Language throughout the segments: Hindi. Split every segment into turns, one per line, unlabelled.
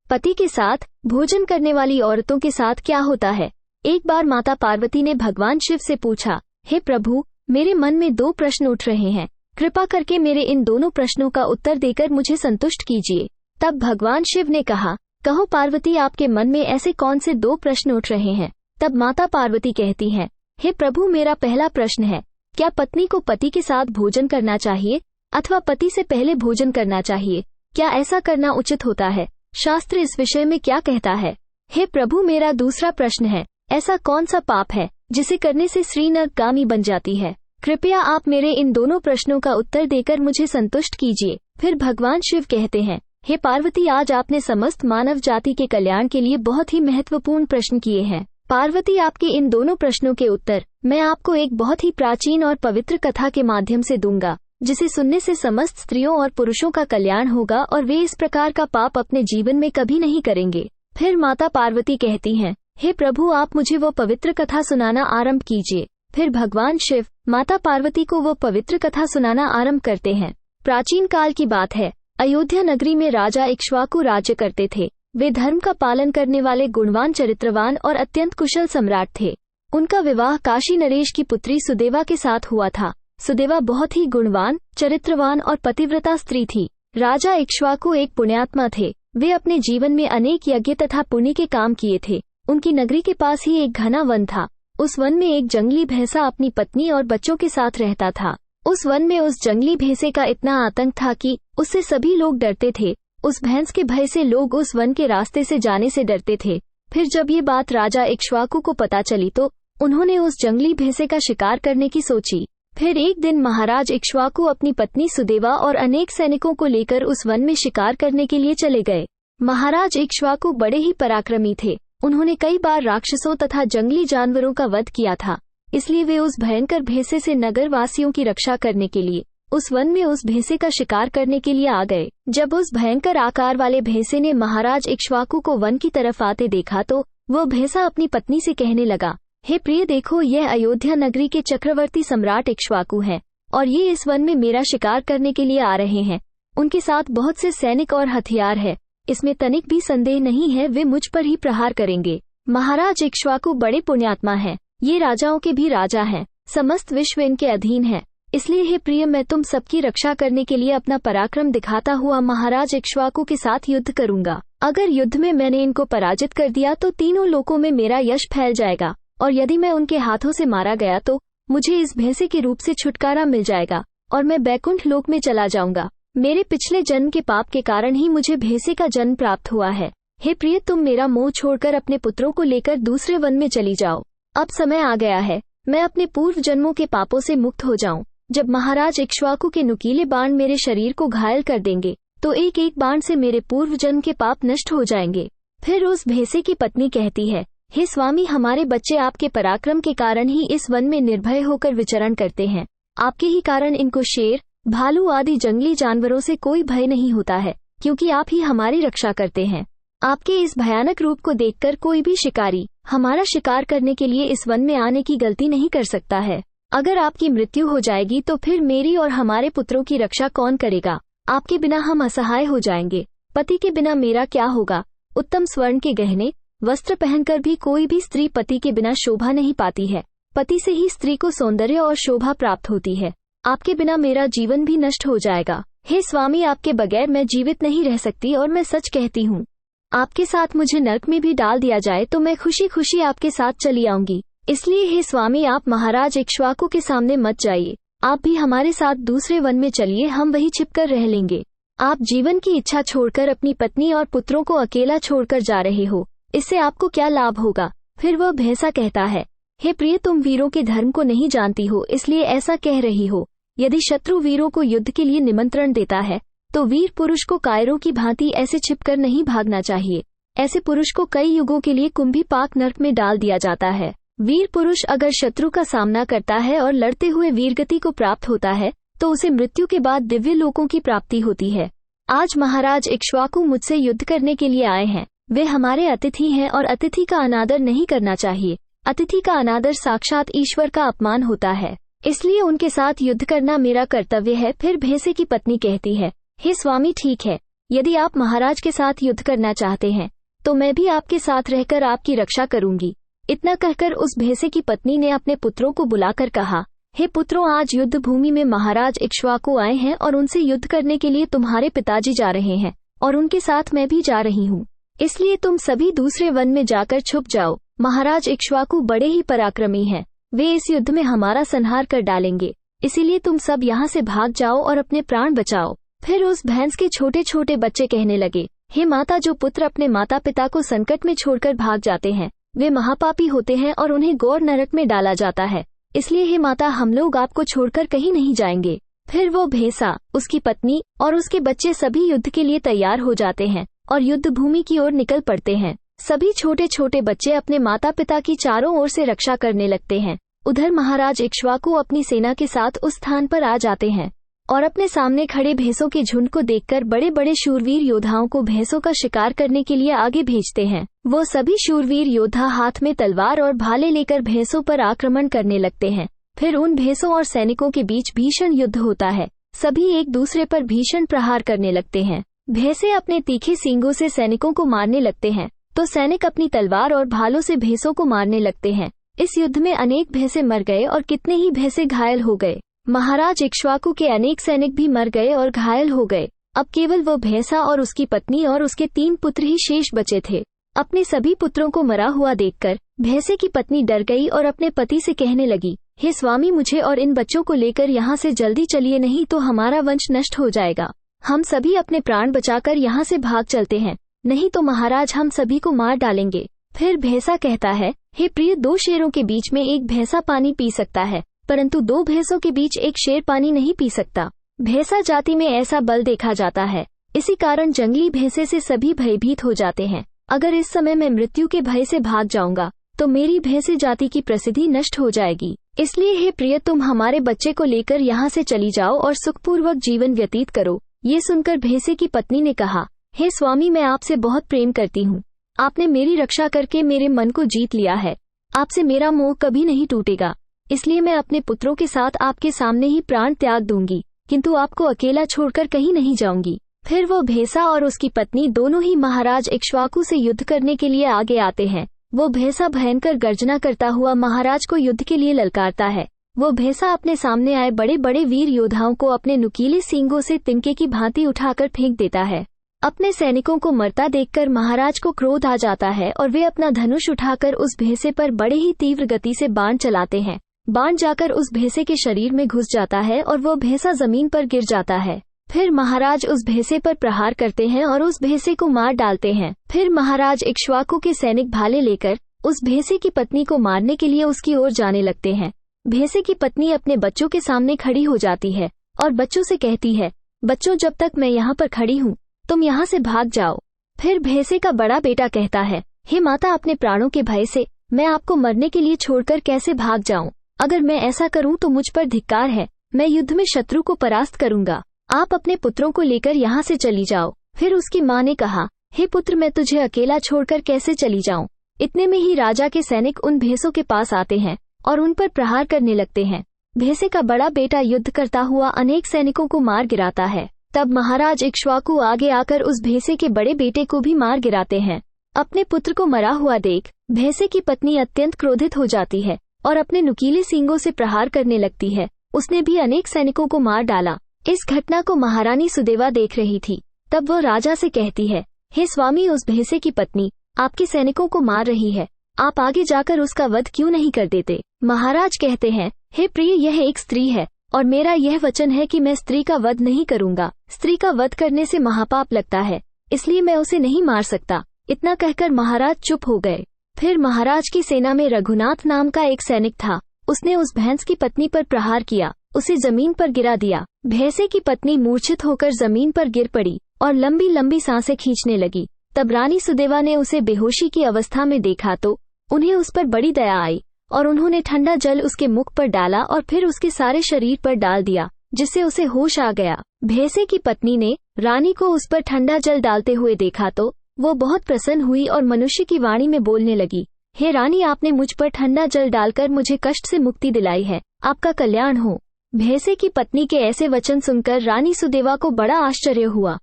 पति के साथ भोजन करने वाली औरतों के साथ क्या होता है। एक बार माता पार्वती ने भगवान शिव से पूछा, हे प्रभु, मेरे मन में 2 प्रश्न उठ रहे हैं, कृपा करके मेरे इन दोनों प्रश्नों का उत्तर देकर मुझे संतुष्ट कीजिए। तब भगवान शिव ने कहा, कहो पार्वती, आपके मन में ऐसे कौन से 2 प्रश्न उठ रहे हैं। तब माता पार्वती कहती हैं, हे प्रभु, मेरा पहला प्रश्न है, क्या पत्नी को पति के साथ भोजन करना चाहिए अथवा पति से पहले भोजन करना चाहिए? क्या ऐसा करना उचित होता है? शास्त्र इस विषय में क्या कहता है? हे प्रभु, मेरा दूसरा प्रश्न है, ऐसा कौन सा पाप है जिसे करने से स्त्री नरकगामी बन जाती है? कृपया आप मेरे इन दोनों प्रश्नों का उत्तर देकर मुझे संतुष्ट कीजिए। फिर भगवान शिव कहते हैं, हे पार्वती, आज आपने समस्त मानव जाति के कल्याण के लिए बहुत ही महत्वपूर्ण प्रश्न किए हैं। पार्वती, आपके इन दोनों प्रश्नों के उत्तर मैं आपको एक बहुत ही प्राचीन और पवित्र कथा के माध्यम से दूंगा, जिसे सुनने से समस्त स्त्रियों और पुरुषों का कल्याण होगा और वे इस प्रकार का पाप अपने जीवन में कभी नहीं करेंगे। फिर माता पार्वती कहती हैं, हे प्रभु, आप मुझे वो पवित्र कथा सुनाना आरंभ कीजिए। फिर भगवान शिव माता पार्वती को वो पवित्र कथा सुनाना आरंभ करते हैं। प्राचीन काल की बात है। अयोध्या नगरी में राजा इक्ष्वाकु राज्य करते थे। वे धर्म का पालन करने वाले गुणवान, चरित्रवान और अत्यंत कुशल सम्राट थे। उनका विवाह काशी नरेश की पुत्री सुदेवा के साथ हुआ था। सुदेवा बहुत ही गुणवान, चरित्रवान और पतिव्रता स्त्री थी। राजा इक्ष्वाकु एक पुण्यात्मा थे। वे अपने जीवन में अनेक यज्ञ तथा पुण्य के काम किए थे। उनकी नगरी के पास ही एक घना वन था। उस वन में एक जंगली भैंसा अपनी पत्नी और बच्चों के साथ रहता था। उस वन में उस जंगली भैंसे का इतना आतंक था कि उससे सभी लोग डरते थे। उस भैंस के भय से लोग उस वन के रास्ते से जाने से डरते थे। फिर जब ये बात राजा इक्ष्वाकु को पता चली तो उन्होंने उस जंगली भैंसे का शिकार करने की सोची। फिर एक दिन महाराज इक्ष्वाकु अपनी पत्नी सुदेवा और अनेक सैनिकों को लेकर उस वन में शिकार करने के लिए चले गए। महाराज इक्ष्वाकु बड़े ही पराक्रमी थे। उन्होंने कई बार राक्षसों तथा जंगली जानवरों का वध किया था। इसलिए वे उस भयंकर भैंसे से नगर वासियों की रक्षा करने के लिए उस वन में उस भैंसे का शिकार करने के लिए आ गए। जब उस भयंकर आकार वाले भैंसे ने महाराज इक्ष्वाकु को वन की तरफ आते देखा तो वह भैंसा अपनी पत्नी से कहने लगा, हे प्रिय, देखो, यह अयोध्या नगरी के चक्रवर्ती सम्राट इक्ष्वाकु हैं और ये इस वन में मेरा शिकार करने के लिए आ रहे हैं। उनके साथ बहुत से सैनिक और हथियार है। इसमें तनिक भी संदेह नहीं है, वे मुझ पर ही प्रहार करेंगे। महाराज इक्ष्वाकु बड़े पुण्यात्मा हैं। ये राजाओं के भी राजा हैं। समस्त विश्व इनके अधीन है। इसलिए हे प्रिय, मैं तुम सबकी रक्षा करने के लिए अपना पराक्रम दिखाता हुआ महाराज इक्ष्वाकु के साथ युद्ध करूंगा। अगर युद्ध में मैंने इनको पराजित कर दिया तो तीनों लोकों में मेरा यश फैल जाएगा, और यदि मैं उनके हाथों से मारा गया तो मुझे इस भैंसे के रूप से छुटकारा मिल जाएगा और मैं बैकुंठ लोक में चला जाऊंगा। मेरे पिछले जन्म के पाप के कारण ही मुझे भैंसे का जन्म प्राप्त हुआ है। हे प्रिय, तुम मेरा मोह छोड़कर अपने पुत्रों को लेकर दूसरे वन में चली जाओ। अब समय आ गया है, मैं अपने पूर्व जन्मों के पापों से मुक्त हो जाऊं। जब महाराज इक्ष्वाकु के नुकीले बाण मेरे शरीर को घायल कर देंगे तो एक एक बाण से मेरे पूर्व जन्म के पाप नष्ट हो जाएंगे। फिर उस भैंसे की पत्नी कहती है, हे स्वामी, हमारे बच्चे आपके पराक्रम के कारण ही इस वन में निर्भय होकर विचरण करते हैं। आपके ही कारण इनको शेर, भालू आदि जंगली जानवरों से कोई भय नहीं होता है, क्योंकि आप ही हमारी रक्षा करते हैं। आपके इस भयानक रूप को देखकर कोई भी शिकारी हमारा शिकार करने के लिए इस वन में आने की गलती नहीं कर सकता है। अगर आपकी मृत्यु हो जाएगी तो फिर मेरी और हमारे पुत्रों की रक्षा कौन करेगा? आपके बिना हम असहाय हो जाएंगे। पति के बिना मेरा क्या होगा? उत्तम स्वर्ण के गहने, वस्त्र पहनकर भी कोई भी स्त्री पति के बिना शोभा नहीं पाती है। पति से ही स्त्री को सौंदर्य और शोभा प्राप्त होती है। आपके बिना मेरा जीवन भी नष्ट हो जाएगा। हे स्वामी, आपके बगैर मैं जीवित नहीं रह सकती और मैं सच कहती हूँ, आपके साथ मुझे नरक में भी डाल दिया जाए तो मैं खुशी खुशी आपके साथ चली आऊंगी। इसलिए हे स्वामी, आप महाराज इक्ष्वाकु के सामने मत जाइए। आप भी हमारे साथ दूसरे वन में चलिए, हम वहीं छिपकर रह लेंगे। आप जीवन की इच्छा छोड़कर अपनी पत्नी और पुत्रों को अकेला छोड़कर जा रहे हो, इससे आपको क्या लाभ होगा? फिर वह भैंसा कहता है, हे प्रिय, तुम वीरों के धर्म को नहीं जानती हो, इसलिए ऐसा कह रही हो। यदि शत्रु वीरों को युद्ध के लिए निमंत्रण देता है तो वीर पुरुष को कायरों की भांति ऐसे छिपकर नहीं भागना चाहिए। ऐसे पुरुष को कई युगों के लिए कुंभी पाक नरक में डाल दिया जाता है। वीर पुरुष अगर शत्रु का सामना करता है और लड़ते हुए वीरगति को प्राप्त होता है तो उसे मृत्यु के बाद दिव्य लोकों की प्राप्ति होती है। आज महाराज इक्ष्वाकु मुझसे युद्ध करने के लिए आए हैं। वे हमारे अतिथि हैं और अतिथि का अनादर नहीं करना चाहिए। अतिथि का अनादर साक्षात ईश्वर का अपमान होता है, इसलिए उनके साथ युद्ध करना मेरा कर्तव्य है। फिर भैंसे की पत्नी कहती है, हे स्वामी, ठीक है, यदि आप महाराज के साथ युद्ध करना चाहते हैं तो मैं भी आपके साथ रहकर आपकी रक्षा करूंगी। इतना कहकर उस भैंसे की पत्नी ने अपने पुत्रों को बुलाकर कहा, हे पुत्रों, आज युद्ध भूमि में महाराज इक्ष्वाकु आए हैं और उनसे युद्ध करने के लिए तुम्हारे पिताजी जा रहे हैं और उनके साथ मैं भी जा रही हूँ। इसलिए तुम सभी दूसरे वन में जाकर छुप जाओ। महाराज इक्ष्वाकु बड़े ही पराक्रमी हैं, वे इस युद्ध में हमारा संहार कर डालेंगे, इसीलिए तुम सब यहाँ से भाग जाओ और अपने प्राण बचाओ। फिर उस भैंस के छोटे छोटे बच्चे कहने लगे, हे माता, जो पुत्र अपने माता पिता को संकट में छोड़कर भाग जाते हैं वे महापापी होते हैं और उन्हें गौर नरक में डाला जाता है, इसलिए हे माता, हम लोग आपको छोड़कर कहीं नहीं जाएंगे। फिर वो भैंसा, उसकी पत्नी और उसके बच्चे सभी युद्ध के लिए तैयार हो जाते हैं और युद्ध भूमि की ओर निकल पड़ते हैं। सभी छोटे छोटे बच्चे अपने माता पिता की चारों ओर से रक्षा करने लगते हैं। उधर महाराज इक्ष्वाकु अपनी सेना के साथ उस स्थान पर आ जाते हैं और अपने सामने खड़े भैंसों के झुंड को देखकर बड़े बड़े शूरवीर योद्धाओं को भैंसों का शिकार करने के लिए आगे भेजते हैं। वो सभी शूरवीर योद्धा हाथ में तलवार और भाले लेकर भैंसों पर आक्रमण करने लगते हैं। फिर उन भैंसों और सैनिकों के बीच भीषण युद्ध होता है। सभी एक दूसरे पर भीषण प्रहार करने लगते हैं। भैंसे अपने तीखे सींगों से सैनिकों को मारने लगते हैं तो सैनिक अपनी तलवार और भालों से भैंसों को मारने लगते हैं। इस युद्ध में अनेक भैंसे मर गए और कितने ही भैंसे घायल हो गए। महाराज इक्ष्वाकु के अनेक सैनिक भी मर गए और घायल हो गए। अब केवल वो भैंसा और उसकी पत्नी और उसके 3 पुत्र ही शेष बचे थे। अपने सभी पुत्रों को मरा हुआ देखकर भैंसे की पत्नी डर गई और अपने पति से कहने लगी, हे स्वामी, मुझे और इन बच्चों को लेकर यहाँ से जल्दी चलिए, नहीं तो हमारा वंश नष्ट हो जाएगा। हम सभी अपने प्राण बचाकर यहाँ से भाग चलते हैं, नहीं तो महाराज हम सभी को मार डालेंगे। फिर भैंसा कहता है, हे प्रिय, 2 शेरों के बीच में एक भैंसा पानी पी सकता है, परंतु 2 भैंसों के बीच एक शेर पानी नहीं पी सकता। भैंसा जाति में ऐसा बल देखा जाता है, इसी कारण जंगली भैंसे से सभी भयभीत हो जाते हैं। अगर इस समय मैं मृत्यु के भय से भाग जाऊंगा तो मेरी भैंसे जाति की प्रसिद्धि नष्ट हो जाएगी। इसलिए हे प्रिय, तुम हमारे बच्चे को लेकर यहाँ से चली जाओ और सुखपूर्वक जीवन व्यतीत करो। ये सुनकर भैंसे की पत्नी ने कहा, हे स्वामी, मैं आपसे बहुत प्रेम करती हूँ। आपने मेरी रक्षा करके मेरे मन को जीत लिया है। आपसे मेरा मोह कभी नहीं टूटेगा, इसलिए मैं अपने पुत्रों के साथ आपके सामने ही प्राण त्याग दूंगी, किंतु आपको अकेला छोड़कर कहीं नहीं जाऊंगी। फिर वो भैंसा और उसकी पत्नी दोनों ही महाराज इक्ष्वाकु से युद्ध करने के लिए आगे आते हैं। वो भैंसा भयंकर गर्जना करता हुआ महाराज को युद्ध के लिए ललकारता है। वो भैंसा अपने सामने आए बड़े बड़े वीर योद्धाओं को अपने नुकीले सींगों से तिनके की भांति उठाकर फेंक देता है। अपने सैनिकों को मरता देखकर महाराज को क्रोध आ जाता है और वे अपना धनुष उठाकर उस भैंसे पर बड़े ही तीव्र गति से बाण चलाते हैं। बाण जाकर उस भैंसे के शरीर में घुस जाता है और वो भैंसा जमीन पर गिर जाता है। फिर महाराज उस भैंसे पर प्रहार करते हैं और उस भैंसे को मार डालते हैं। फिर महाराज इक्ष्वाकु के सैनिक भाले लेकर उस भैंसे की पत्नी को मारने के लिए उसकी ओर जाने लगते हैं। भैंसे की पत्नी अपने बच्चों के सामने खड़ी हो जाती है और बच्चों से कहती है, बच्चों, जब तक मैं यहाँ पर खड़ी हूँ तुम यहाँ से भाग जाओ। फिर भैंसे का बड़ा बेटा कहता है, हे माता, अपने प्राणों के भय से मैं आपको मरने के लिए छोड़कर कैसे भाग जाऊं? अगर मैं ऐसा करूं तो मुझ पर धिक्कार है, मैं युद्ध में शत्रु को परास्त करूंगा। आप अपने पुत्रों को लेकर यहाँ से चली जाओ। फिर उसकी माँ ने कहा, हे पुत्र, मैं तुझे अकेला छोड़कर कैसे चली जाऊं? इतने में ही राजा के सैनिक उन भैंसों के पास आते हैं और उन पर प्रहार करने लगते हैं। भैंसे का बड़ा बेटा युद्ध करता हुआ अनेक सैनिकों को मार गिराता है। तब महाराज इक्ष्वाकु आगे आकर उस भैंसे के बड़े बेटे को भी मार गिराते हैं। अपने पुत्र को मरा हुआ देख भैंसे की पत्नी अत्यंत क्रोधित हो जाती है और अपने नुकीले सींगों से प्रहार करने लगती है। उसने भी अनेक सैनिकों को मार डाला। इस घटना को महारानी सुदेवा देख रही थी। तब वो राजा से कहती है, हे स्वामी, उस भैंसे की पत्नी आपके सैनिकों को मार रही है, आप आगे जाकर उसका वध क्यों नहीं कर देते? महाराज कहते हैं, हे प्रिय, यह एक स्त्री है और मेरा यह वचन है कि मैं स्त्री का वध नहीं करूंगा। स्त्री का वध करने से महापाप लगता है, इसलिए मैं उसे नहीं मार सकता। इतना कहकर महाराज चुप हो गए। फिर महाराज की सेना में रघुनाथ नाम का एक सैनिक था। उसने उस भैंस की पत्नी पर प्रहार किया, उसे जमीन पर गिरा दिया। भैंसे की पत्नी मूर्छित होकर जमीन पर गिर पड़ी और लंबी लंबी सांसें खींचने लगी। तब रानी सुदेवा ने उसे बेहोशी की अवस्था में देखा तो उन्हें उस पर बड़ी दया आई और उन्होंने ठंडा जल उसके मुख पर डाला और फिर उसके सारे शरीर पर डाल दिया, जिससे उसे होश आ गया। भैंसे की पत्नी ने रानी को उस पर ठंडा जल डालते हुए देखा तो वो बहुत प्रसन्न हुई और मनुष्य की वाणी में बोलने लगी, हे रानी, आपने मुझ पर ठंडा जल डालकर मुझे कष्ट से मुक्ति दिलाई है, आपका कल्याण हो। भैंसे की पत्नी के ऐसे वचन सुनकर रानी सुदेवा को बड़ा आश्चर्य हुआ।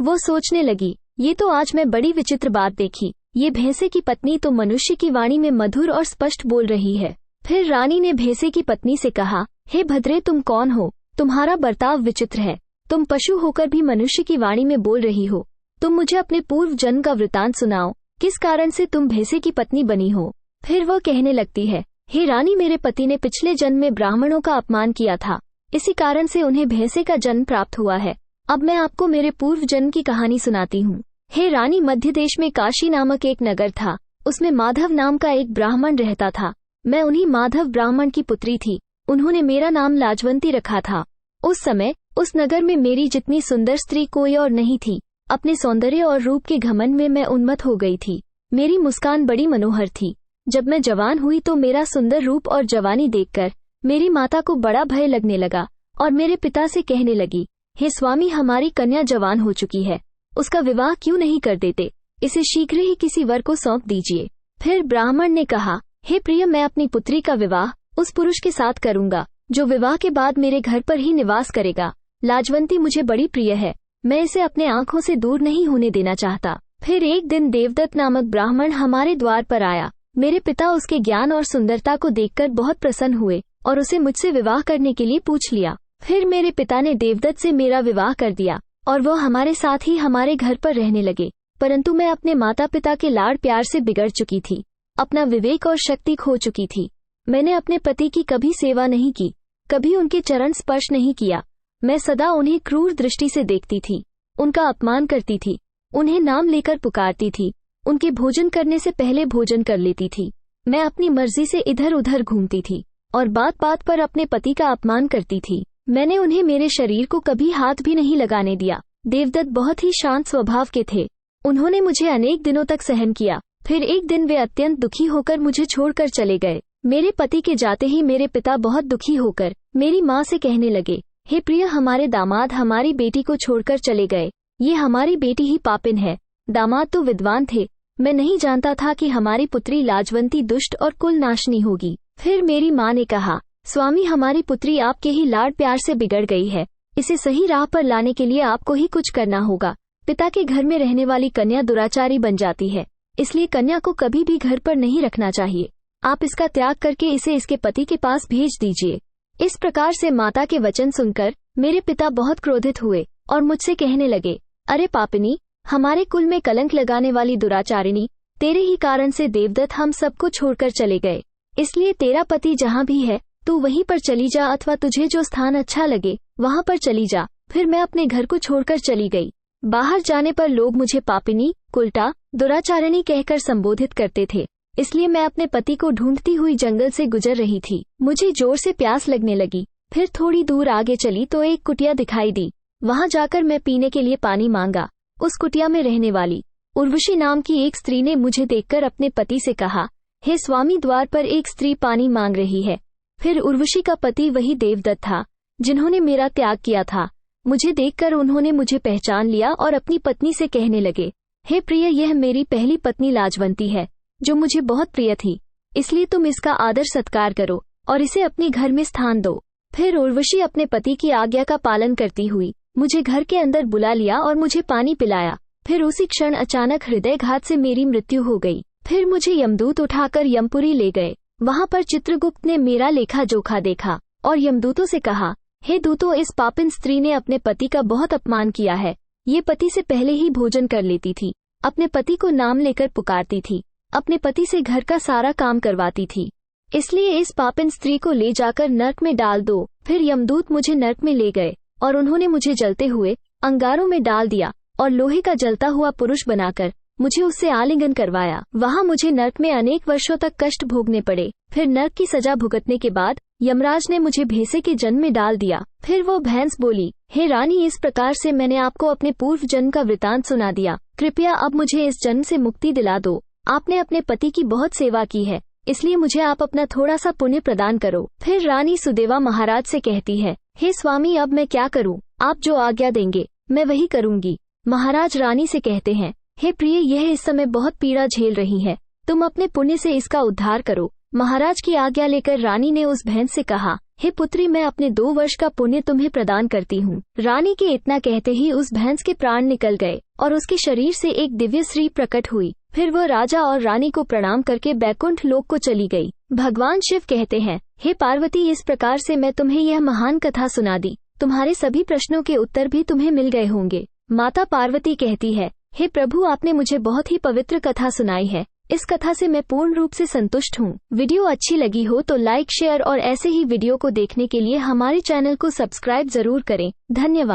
वो सोचने लगी, ये तो आज मैं बड़ी विचित्र बात देखी। ये भैंसे की पत्नी तो मनुष्य की वाणी में मधुर और स्पष्ट बोल रही है। फिर रानी ने भैंसे की पत्नी से कहा, हे भद्रे, तुम कौन हो? तुम्हारा बर्ताव विचित्र है। तुम पशु होकर भी मनुष्य की वाणी में बोल रही हो। तुम मुझे अपने पूर्व जन्म का वृतांत सुनाओ, किस कारण से तुम भैंसे की पत्नी बनी हो? फिर वह कहने लगती है, हे रानी, मेरे पति ने पिछले जन्म में ब्राह्मणों का अपमान किया था, इसी कारण से उन्हें भैंसे का जन्म प्राप्त हुआ है। अब मैं आपको मेरे पूर्व जन्म की कहानी सुनाती हूँ। हे रानी, मध्य देश में काशी नामक एक नगर था। उसमें माधव नाम का एक ब्राह्मण रहता था। मैं उन्हीं माधव ब्राह्मण की पुत्री थी। उन्होंने मेरा नाम लाजवंती रखा था। उस समय उस नगर में मेरी जितनी सुंदर स्त्री कोई और नहीं थी। अपने सौंदर्य और रूप के घमंड में मैं उन्मत्त हो गई थी। मेरी मुस्कान बड़ी मनोहर थी। जब मैं जवान हुई तो मेरा सुंदर रूप और जवानी देखकर मेरी माता को बड़ा भय लगने लगा और मेरे पिता से कहने लगी, हे स्वामी, हमारी कन्या जवान हो चुकी है, उसका विवाह क्यों नहीं कर देते? इसे शीघ्र ही किसी वर को सौंप दीजिए। फिर ब्राह्मण ने कहा, हे प्रिय, मैं अपनी पुत्री का विवाह उस पुरुष के साथ करूंगा जो विवाह के बाद मेरे घर पर ही निवास करेगा। लाजवंती मुझे बड़ी प्रिय है, मैं इसे अपने आंखों से दूर नहीं होने देना चाहता। फिर एक दिन देवदत्त नामक ब्राह्मण हमारे द्वार पर आया। मेरे पिता उसके ज्ञान और सुंदरता को देखकर बहुत प्रसन्न हुए और उसे मुझसे विवाह करने के लिए पूछ लिया। फिर मेरे पिता ने देवदत्त से मेरा विवाह कर दिया और वह हमारे साथ ही हमारे घर पर रहने लगे। परंतु मैं अपने माता पिता के लाड़ प्यार से बिगड़ चुकी थी, अपना विवेक और शक्ति खो चुकी थी। मैंने अपने पति की कभी सेवा नहीं की, कभी उनके चरण स्पर्श नहीं किया। मैं सदा उन्हें क्रूर दृष्टि से देखती थी, उनका अपमान करती थी, उन्हें नाम लेकर पुकारती थी, उनके भोजन करने से पहले भोजन कर लेती थी। मैं अपनी मर्जी से इधर उधर घूमती थी और बात बात पर अपने पति का अपमान करती थी। मैंने उन्हें मेरे शरीर को कभी हाथ भी नहीं लगाने दिया। देवदत्त बहुत ही शांत स्वभाव के थे। उन्होंने मुझे अनेक दिनों तक सहन किया। फिर एक दिन वे अत्यंत दुखी होकर मुझे छोड़कर चले गए। मेरे पति के जाते ही मेरे पिता बहुत दुखी होकर मेरी माँ से कहने लगे, हे प्रिय, हमारे दामाद हमारी बेटी को छोड़कर चले गए। ये हमारी बेटी ही पापिन है। दामाद तो विद्वान थे। मैं नहीं जानता था कि हमारी पुत्री लाजवंती दुष्ट और कुल नाशनी होगी। फिर मेरी माँ ने कहा, स्वामी, हमारी पुत्री आपके ही लाड़ प्यार से बिगड़ गई है। इसे सही राह पर लाने के लिए आपको ही कुछ करना होगा। पिता के घर में रहने वाली कन्या दुराचारी बन जाती है, इसलिए कन्या को कभी भी घर पर नहीं रखना चाहिए। आप इसका त्याग करके इसे इसके पति के पास भेज दीजिए। इस प्रकार से माता के वचन सुनकर मेरे पिता बहुत क्रोधित हुए और मुझसे कहने लगे, अरे पापिनी, हमारे कुल में कलंक लगाने वाली दुराचारिणी, तेरे ही कारण से देवदत्त हम सबको छोड़कर चले गए। इसलिए तेरा पति जहाँ भी है तू वहीं पर चली जा, अथवा तुझे जो स्थान अच्छा लगे वहाँ पर चली जा। फिर मैं अपने घर को छोड़कर चली गई। बाहर जाने पर लोग मुझे पापिनी, कुलटा, दुराचारिणी कहकर संबोधित करते थे। इसलिए मैं अपने पति को ढूंढती हुई जंगल से गुजर रही थी। मुझे जोर से प्यास लगने लगी। फिर थोड़ी दूर आगे चली तो एक कुटिया दिखाई दी। वहां जाकर मैं पीने के लिए पानी मांगा। उस कुटिया में रहने वाली उर्वशी नाम की एक स्त्री ने मुझे देखकर अपने पति से कहा, हे स्वामी, द्वार पर एक स्त्री पानी मांग रही है। फिर उर्वशी का पति वही देवदत्त था जिन्होंने मेरा त्याग किया था। मुझे देखकर उन्होंने मुझे पहचान लिया और अपनी पत्नी से कहने लगे, हे प्रिय, यह मेरी पहली पत्नी लाजवंती है जो मुझे बहुत प्रिय थी, इसलिए तुम इसका आदर सत्कार करो और इसे अपने घर में स्थान दो। फिर उर्वशी अपने पति की आज्ञा का पालन करती हुई मुझे घर के अंदर बुला लिया और मुझे पानी पिलाया। फिर उसी क्षण अचानक हृदयघात से मेरी मृत्यु हो गई। फिर मुझे यमदूत उठाकर यमपुरी ले गए। वहां पर चित्रगुप्त ने मेरा लेखा जोखा देखा और यमदूतों से कहा, हे दूतों, इस पापिन स्त्री ने अपने पति का बहुत अपमान किया है। ये पति से पहले ही भोजन कर लेती थी, अपने पति को नाम लेकर पुकारती थी, अपने पति से घर का सारा काम करवाती थी। इसलिए इस पापिन स्त्री को ले जाकर नर्क में डाल दो। फिर यमदूत मुझे नर्क में ले गए और उन्होंने मुझे जलते हुए अंगारों में डाल दिया और लोहे का जलता हुआ पुरुष बनाकर मुझे उससे आलिंगन करवाया। वहां मुझे नर्क में अनेक वर्षों तक कष्ट भोगने पड़े। फिर नर्क की सजा भुगतने के बाद यमराज ने मुझे भैंसे के जन्म में डाल दिया। फिर वो भैंस बोली, हे रानी, इस प्रकार से मैंने आपको अपने पूर्व जन्म का वृतांत सुना दिया। कृपया अब मुझे इस जन्म से मुक्ति दिला दो। आपने अपने पति की बहुत सेवा की है, इसलिए मुझे आप अपना थोड़ा सा पुण्य प्रदान करो। फिर रानी सुदेवा महाराज से कहती है, हे स्वामी, अब मैं क्या करूं? आप जो आज्ञा देंगे मैं वही करूंगी। महाराज रानी से कहते हैं, हे प्रिय, यह इस समय बहुत पीड़ा झेल रही है, तुम अपने पुण्य से इसका उद्धार करो। महाराज की आज्ञा लेकर रानी ने उस भैंस से कहा, हे पुत्री, मैं अपने 2 वर्ष का पुण्य तुम्हें प्रदान करती हूँ। रानी के इतना कहते ही उस भैंस के प्राण निकल गए और उसके शरीर से एक दिव्य स्त्री प्रकट हुई। फिर वह राजा और रानी को प्रणाम करके बैकुंठ लोक को चली गई। भगवान शिव कहते हैं, हे पार्वती, इस प्रकार से मैं तुम्हें यह महान कथा सुना दी। तुम्हारे सभी प्रश्नों के उत्तर भी तुम्हें मिल गए होंगे। माता पार्वती कहती है, हे प्रभु, आपने मुझे बहुत ही पवित्र कथा सुनाई है। इस कथा से मैं पूर्ण रूप से संतुष्ट हूँ। वीडियो अच्छी लगी हो तो लाइक, शेयर और ऐसे ही वीडियो को देखने के लिए हमारे चैनल को सब्सक्राइब जरूर करें। धन्यवाद।